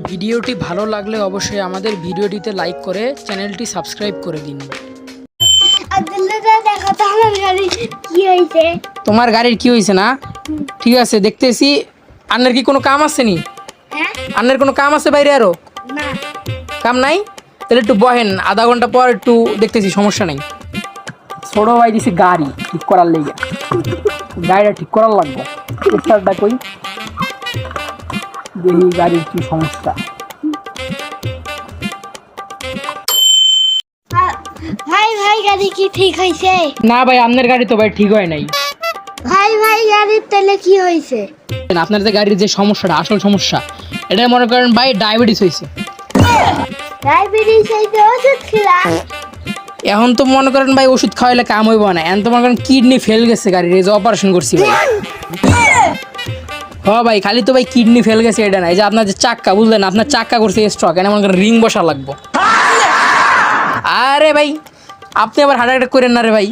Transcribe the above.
ভিডিওটি ভালো লাগলে অবশ্যই আমাদের ভিডিওটিতে লাইক করে চ্যানেলটি সাবস্ক্রাইব করে দিন। তোমার গাড়ির কি হয়েছে না? ঠিক আছে, দেখতেছি। আন্নের কি কোনো কাম আছে নি? আন্নের কোনো কাম আছে বাইরে? আরো কাম নাই? তাহলে একটু বহেন, আধা ঘন্টা পর একটু দেখতেছি, সমস্যা নাই। ছোট ভাই দিছি গাড়ি ঠিক করার লেগে, গাড়িটা ঠিক করার লাগবে। স্টার্টটা কই দেখি গাড়ির কি সমস্যা। ভাই ভাই গাড়ি কি ঠিক হয়েছে? না ভাই, আপনার গাড়ি তো ভাই ঠিক হয় নাই। ভাই ভাই গাড়ির তাহলে কি হয়েছে? আপনার যে গাড়ির যে সমস্যাটা, আসল সমস্যা, এটা মনে করেন ভাই ডায়াবেটিস হয়েছে। ডায়াবেটিস হইতে ওষুধ খেলা? এখন তো মনে করেন ভাই ওষুধ খাওয়াইলে কাম হইব না। এখন তো মনে করেন কিডনি ফেল গেছে গাড়ির, এই যে অপারেশন করছি ভাই। হ্যাঁ ভাই, খালি তো ভাই কিডনি ফেল গেছে এটা না, এই যে আপনার যে চাক্কা, বুঝলেন, আপনার চাক্কা করছে স্ট্রোক, এনে মনে করেন রিং বসা লাগবো। আরে ভাই, আপনি আবার হার্ট অ্যাটাক করেন না রে ভাই।